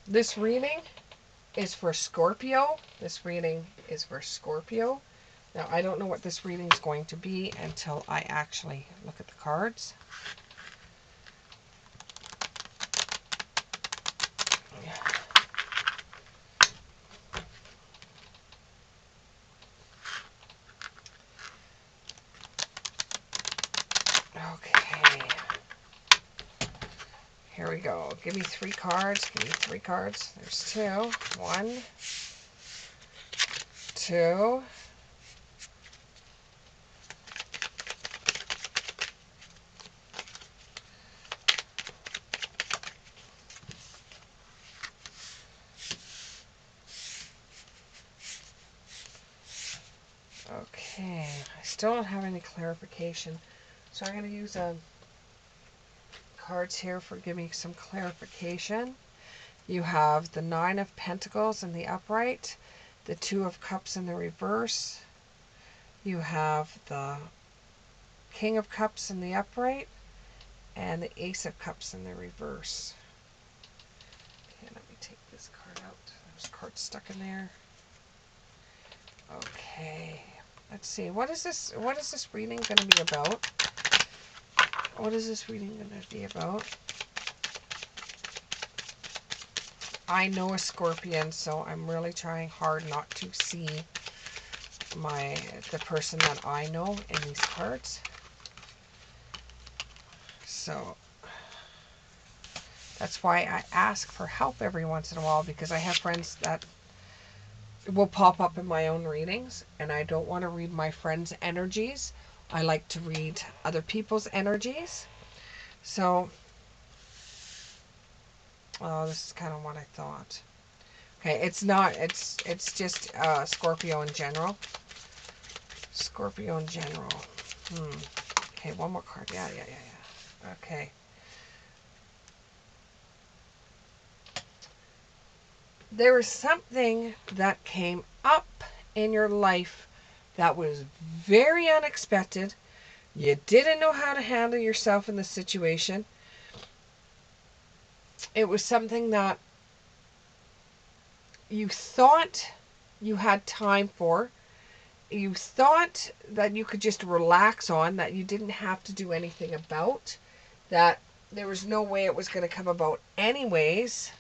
This reading is for Scorpio. This reading is for Scorpio. Now, I don't know what this reading is going to be until I actually look at the cards. Okay. Here we go. Give me 3 cards. Give me 3 cards. There's 2. 1, 2. Okay. I still don't have any clarification. So I'm going to use cards here for give me some clarification. You have the 9 of Pentacles in the upright, the 2 of Cups in the reverse. You have the King of Cups in the upright and the Ace of Cups in the reverse. Okay, let me take this card out. There's a card stuck in there. Okay, let's see. What is this reading going to be about? What is this reading going to be about? I know a Scorpion, so I'm really trying hard not to see the person that I know in these cards. So that's why I ask for help every once in a while, because I have friends that will pop up in my own readings, and I don't want to read my friends' energies. I like to read other people's energies. So, oh, this is kind of what I thought. Okay, it's not, it's just Scorpio in general. Scorpio in general. Okay, one more card. Yeah. Okay. There is something that came up in your life that was very unexpected. You didn't know how to handle yourself in the situation. It was something that you thought you had time for. You thought that you could just relax on, that you didn't have to do anything about, that there was no way it was going to come about anyways.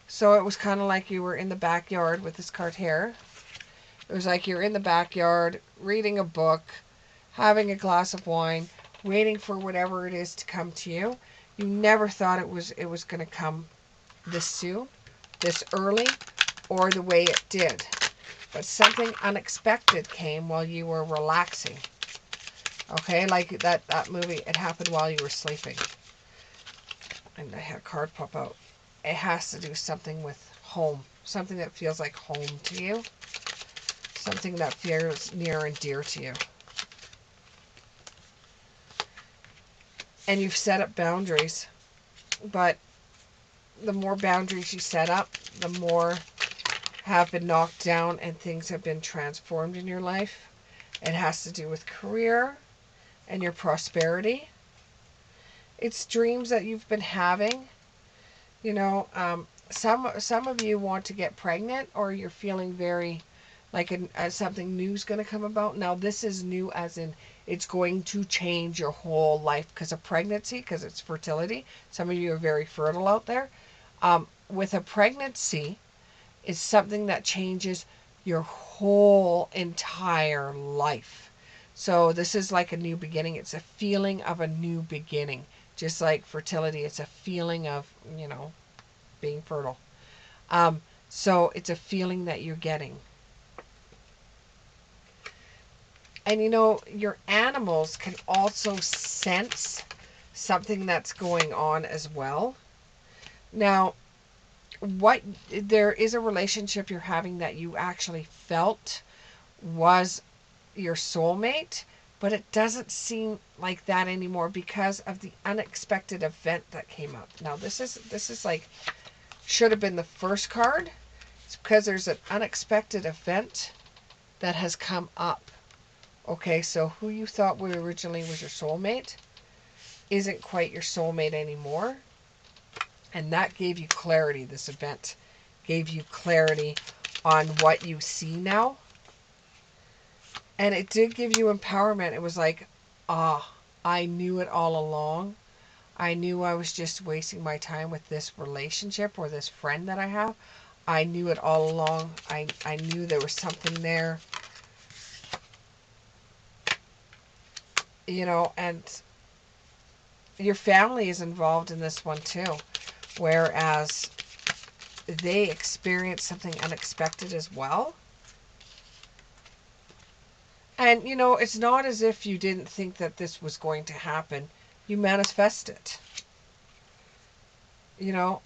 So it was kind of like you were in the backyard with this card here. It was like you're in the backyard reading a book, having a glass of wine, waiting for whatever it is to come to you. You never thought it was going to come this soon, this early, or the way it did. But something unexpected came while you were relaxing. Okay, like that movie, it happened while you were sleeping. And I had a card pop out. It has to do something with home. Something that feels like home to you. Something that feels near and dear to you. And you've set up boundaries. But the more boundaries you set up, the more have been knocked down and things have been transformed in your life. It has to do with career and your prosperity. It's dreams that you've been having. You know, some of you want to get pregnant, or you're feeling very like something new is going to come about. Now, this is new as in it's going to change your whole life because of pregnancy, because it's fertility. Some of you are very fertile out there. With a pregnancy, it's something that changes your whole entire life. So this is like a new beginning. It's a feeling of a new beginning. Just like fertility, it's a feeling of, being fertile. So it's a feeling that you're getting. And your animals can also sense something that's going on as well. Now, there is a relationship you're having that you actually felt was your soulmate, but it doesn't seem like that anymore because of the unexpected event that came up. Now, this is like should have been the first card. It's because there's an unexpected event that has come up. Okay, so who you thought originally was your soulmate isn't quite your soulmate anymore. And that gave you clarity. This event gave you clarity on what you see now. And it did give you empowerment. It was like, I knew it all along. I knew I was just wasting my time with this relationship or this friend that I have. I knew it all along. I knew there was something there. You know, and your family is involved in this one too. Whereas they experienced something unexpected as well. And, you know, it's not as if you didn't think that this was going to happen. You manifest it. You know,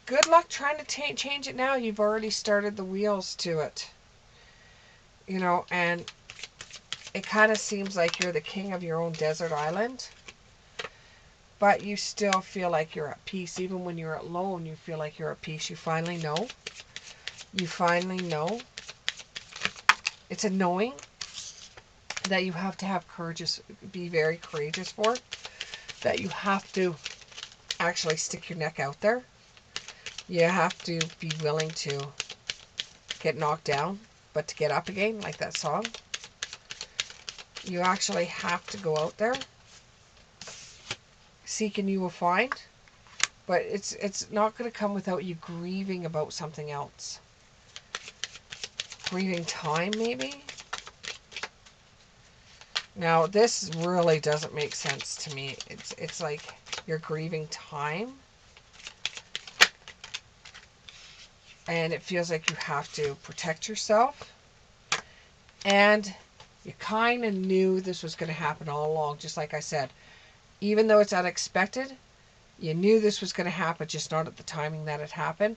good luck trying to change it now. You've already started the wheels to it. You know, and it kind of seems like you're the king of your own desert island. But you still feel like you're at peace. Even when you're alone, you feel like you're at peace. You finally know. You finally know. It's a knowing that you have to have courage, be very courageous for. That you have to actually stick your neck out there. You have to be willing to get knocked down, but to get up again, like that song. You actually have to go out there. Seek and you will find. But it's not going to come without you grieving about something else. Grieving time, maybe? Now, this really doesn't make sense to me. It's like you're grieving time. And it feels like you have to protect yourself. And you kind of knew this was going to happen all along, just like I said. Even though it's unexpected, you knew this was going to happen, just not at the timing that it happened.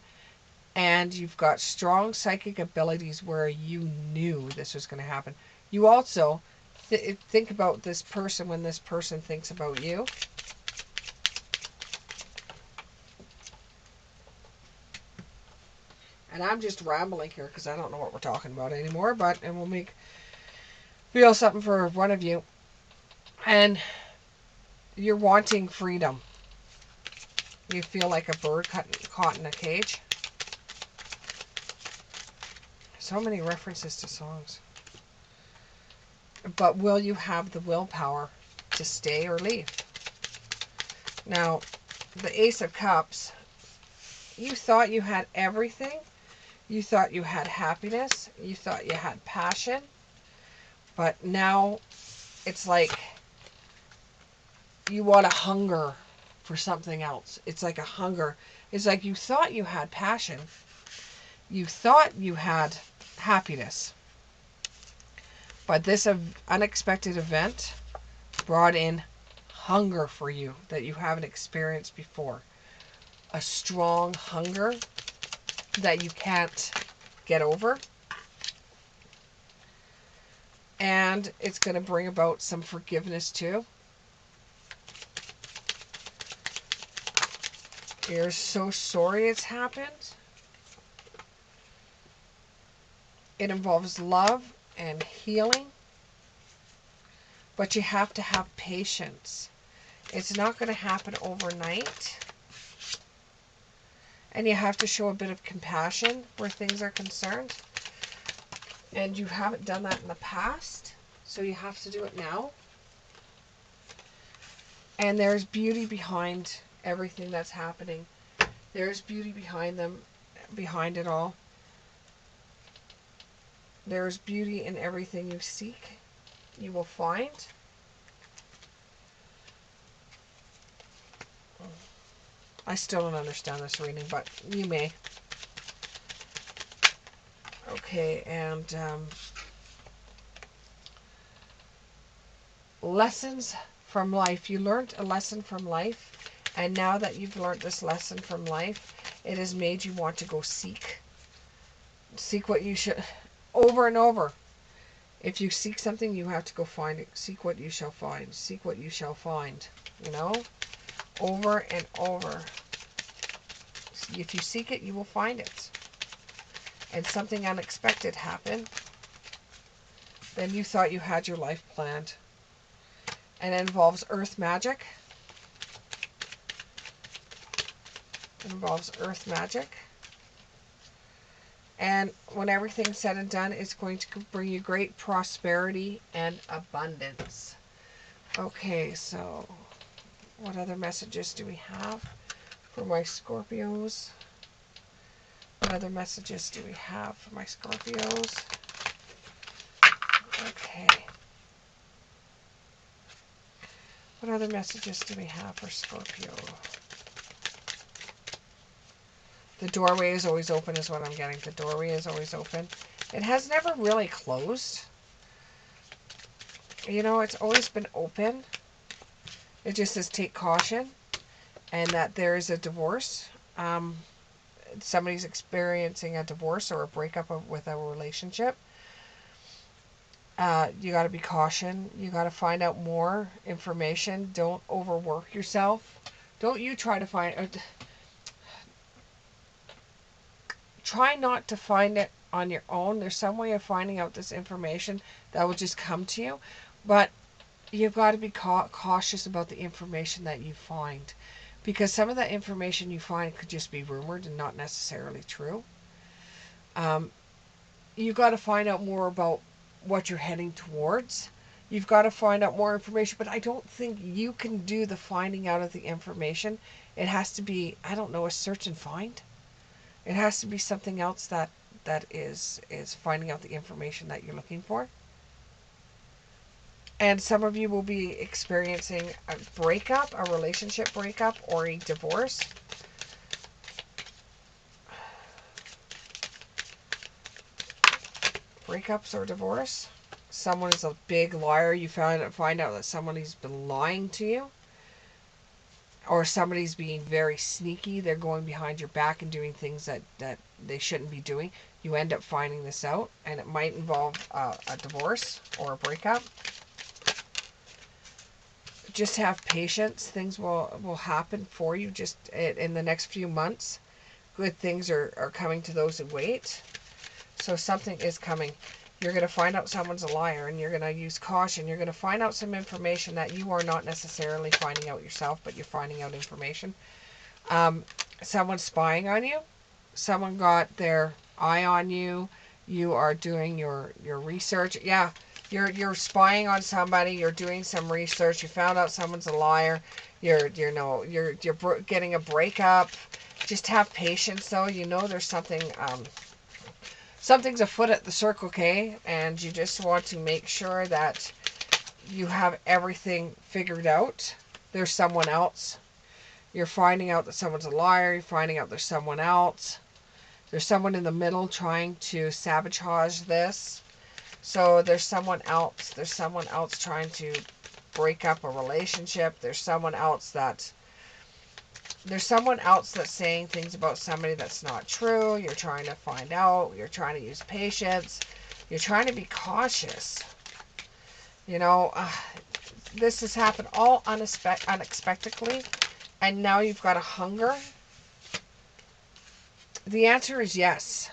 And you've got strong psychic abilities where you knew this was going to happen. You also think about this person when this person thinks about you. And I'm just rambling here because I don't know what we're talking about anymore. And we'll feel something for one of you. And you're wanting freedom. You feel like a bird caught in a cage. So many references to songs. But will you have the willpower to stay or leave? Now, the Ace of Cups, you thought you had everything. You thought you had happiness. You thought you had passion. But now it's like you want a hunger for something else. It's like a hunger. It's like you thought you had passion. You thought you had happiness. But this unexpected event brought in hunger for you that you haven't experienced before. A strong hunger that you can't get over. And it's going to bring about some forgiveness too. You're so sorry it's happened. It involves love and healing. But you have to have patience. It's not going to happen overnight. And you have to show a bit of compassion where things are concerned. And you haven't done that in the past. So you have to do it now. And there's beauty behind everything that's happening. There's beauty behind it all. There's beauty in everything you seek. You will find. I still don't understand this reading, but you may. Okay, and lessons from life. You learned a lesson from life, and now that you've learned this lesson from life, it has made you want to go seek what you should, over and over. If you seek something, you have to go find it. Seek what you shall find. Seek what you shall find. You know, over and over. If you seek it, you will find it. And something unexpected happened, then you thought you had your life planned. And it involves earth magic. It involves earth magic. And when everything's said and done, it's going to bring you great prosperity and abundance. Okay, so what other messages do we have for my Scorpios? What other messages do we have for my Scorpios? Okay. What other messages do we have for Scorpio? The doorway is always open is what I'm getting. The doorway is always open. It has never really closed. You know, it's always been open. It just says take caution. And that there is a divorce. Somebody's experiencing a divorce or a breakup with a relationship. You got to be caution. You got to find out more information. Don't overwork yourself. Don't you try to find... try not to find it on your own. There's some way of finding out this information that will just come to you. But you've got to be cautious about the information that you find. Because some of that information you find could just be rumored and not necessarily true. You've got to find out more about what you're heading towards. You've got to find out more information. But I don't think you can do the finding out of the information. It has to be, I don't know, a search and find. It has to be something else that is finding out the information that you're looking for. And some of you will be experiencing a breakup, a relationship breakup, or a divorce. Breakups or divorce. Someone is a big liar. You find out that somebody's been lying to you. Or somebody's being very sneaky. They're going behind your back and doing things that they shouldn't be doing. You end up finding this out. And it might involve a divorce or a breakup. Just have patience. Things will happen for you just in the next few months. Good things are coming to those who wait. So something is coming. You're going to find out someone's a liar, and you're going to use caution. You're going to find out some information that you are not necessarily finding out yourself, but you're finding out information. Someone's spying on you. Someone got their eye on you. You are doing your research. Yeah, you're spying on somebody. You're doing some research. You found out someone's a liar. You're getting a breakup. Just have patience, though. You know there's something. Something's afoot at the Circle K, and you just want to make sure that you have everything figured out. There's someone else. You're finding out that someone's a liar. You're finding out there's someone else. There's someone in the middle trying to sabotage this. So there's someone else. There's someone else trying to break up a relationship. There's someone else that's saying things about somebody that's not true. You're trying to find out. You're trying to use patience. You're trying to be cautious. You know, this has happened all unexpectedly, and now you've got a hunger. The answer is yes.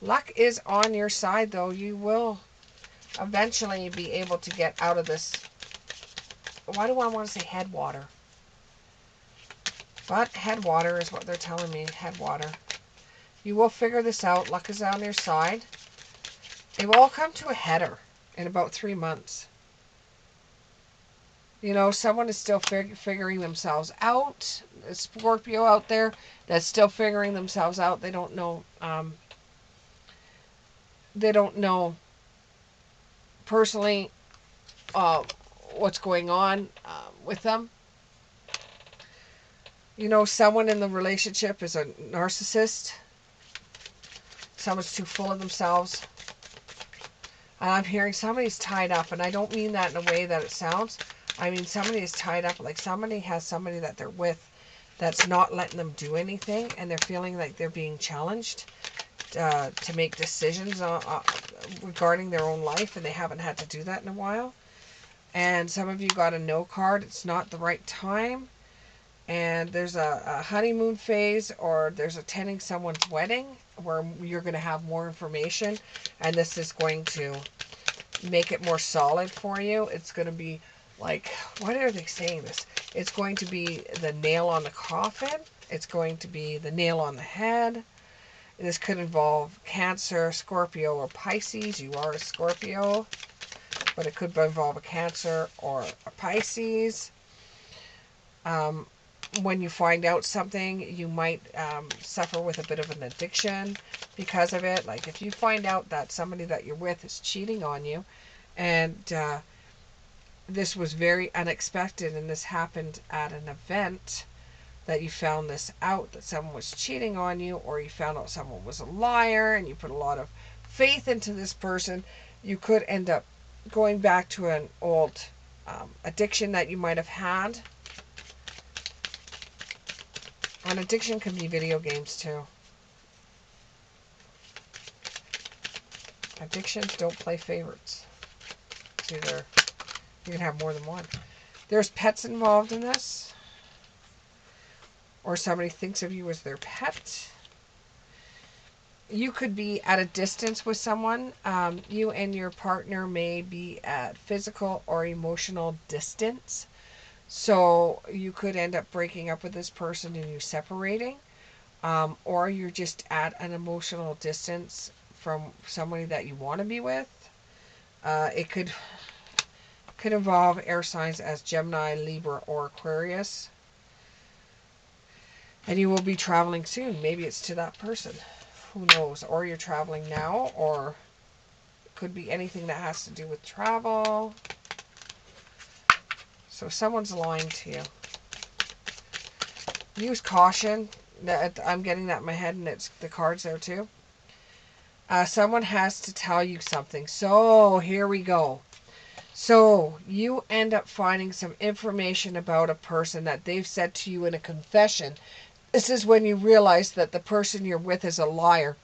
Luck is on your side, though. You will eventually be able to get out of this. Why do I want to say headwater? But headwater is what they're telling me. Headwater. You will figure this out. Luck is on your side. It will all come to a header in about 3 months. You know, someone is still figuring themselves out. A Scorpio out there that's still figuring themselves out. They don't know. They don't know personally what's going on with them. You know, someone in the relationship is a narcissist. Someone's too full of themselves. And I'm hearing somebody's tied up, and I don't mean that in a way that it sounds. I mean somebody is tied up, like somebody has somebody that they're with that's not letting them do anything, and they're feeling like they're being challenged to make decisions regarding their own life, and they haven't had to do that in a while. And some of you got a no card. It's not the right time. And there's a honeymoon phase, or there's attending someone's wedding where you're going to have more information, and this is going to make it more solid for you. It's going to be like, what are they saying this? It's going to be the nail on the coffin. it's going to be the nail on the head. This could involve Cancer, Scorpio, or Pisces. You are a Scorpio, but it could involve a Cancer or a Pisces. When you find out something, you might suffer with a bit of an addiction because of it. Like if you find out that somebody that you're with is cheating on you, and this was very unexpected, and this happened at an event, that you found this out, that someone was cheating on you, or you found out someone was a liar, and you put a lot of faith into this person, you could end up going back to an old addiction that you might have had. An addiction can be video games too. Addictions don't play favorites. It's either, you can have more than one. There's pets involved in this, or somebody thinks of you as their pet. You could be at a distance with someone. You and your partner may be at physical or emotional distance. So you could end up breaking up with this person and you separating. Or you're just at an emotional distance from somebody that you want to be with. It could involve air signs as Gemini, Libra, or Aquarius. And you will be traveling soon. Maybe it's to that person. Who knows? Or you're traveling now, or it could be anything that has to do with travel. So someone's lying to you. Use caution. I'm getting that in my head, and it's the cards there too. Someone has to tell you something. So here we go. So you end up finding some information about a person that they've said to you in a confession. This is when you realize that the person you're with is a liar.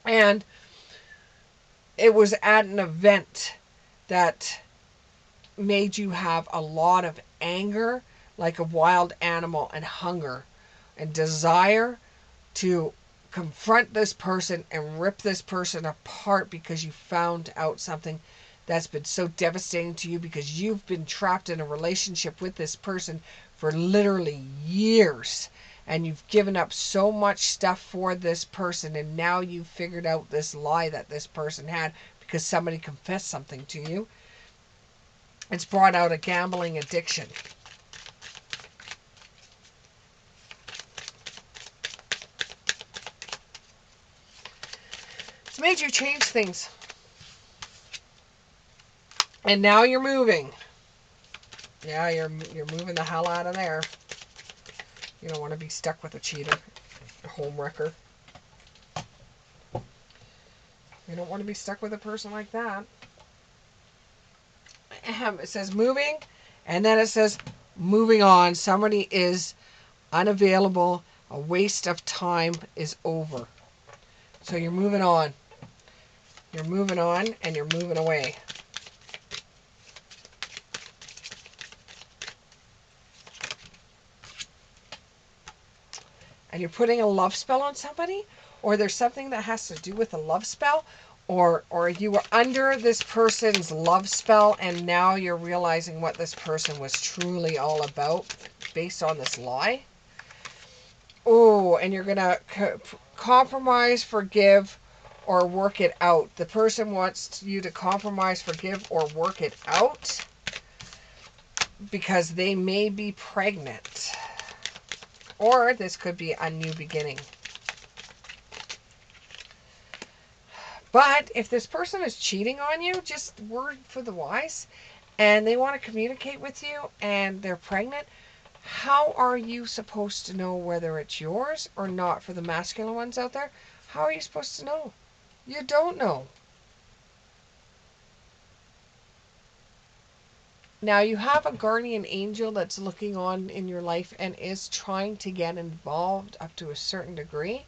And it was at an event that made you have a lot of anger, like a wild animal, and hunger and desire to confront this person and rip this person apart because you found out something that's been so devastating to you, because you've been trapped in a relationship with this person for literally years, and you've given up so much stuff for this person, and now you've figured out this lie that this person had because somebody confessed something to you. It's brought out a gambling addiction. It's made you change things. And now you're moving. Yeah, you're moving the hell out of there. You don't want to be stuck with a cheater, a home wrecker. You don't want to be stuck with a person like that. It says moving, and then it says moving on. Somebody is unavailable. A waste of time is over. So you're moving on. You're moving on, and you're moving away. And you're putting a love spell on somebody, or there's something that has to do with a love spell, or you were under this person's love spell, and now you're realizing what this person was truly all about based on this lie. Oh, and you're going to compromise, forgive, or work it out. The person wants you to compromise, forgive, or work it out because they may be pregnant. Or this could be a new beginning. But if this person is cheating on you, just word for the wise, and they want to communicate with you and they're pregnant, how are you supposed to know whether it's yours or not? For the masculine ones out there, how are you supposed to know? You don't know. Now you have a guardian angel that's looking on in your life and is trying to get involved up to a certain degree.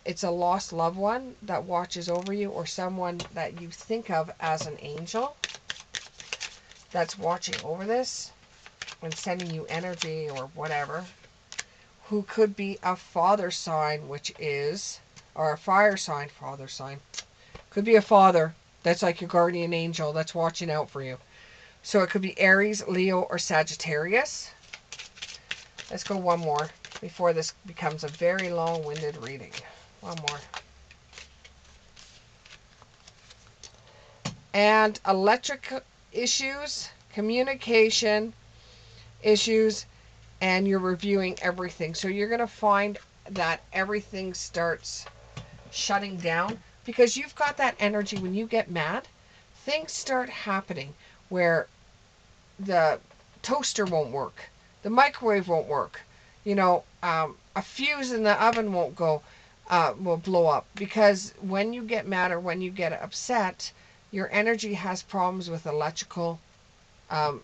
It's a lost loved one that watches over you, or someone that you think of as an angel that's watching over this and sending you energy or whatever, who could be a father sign, which is, or a fire sign, father sign. Could be a father that's like your guardian angel that's watching out for you. So it could be Aries, Leo, or Sagittarius. Let's go one more. before this becomes a very long-winded reading. One more. And electric issues, communication issues, and you're reviewing everything. So you're going to find that everything starts shutting down because you've got that energy. When you get mad, things start happening where the toaster won't work, the microwave won't work, a fuse in the oven won't go, will blow up, because when you get mad or when you get upset, your energy has problems with um,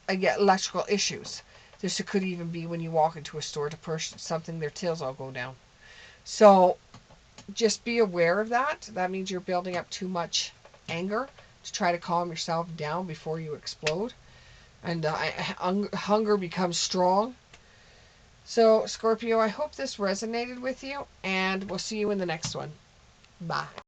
electrical issues. This could even be when you walk into a store to purchase something, their tails all go down. So just be aware of that. That means you're building up too much anger to try to calm yourself down before you explode. And hunger becomes strong. So, Scorpio, I hope this resonated with you, and we'll see you in the next one. Bye.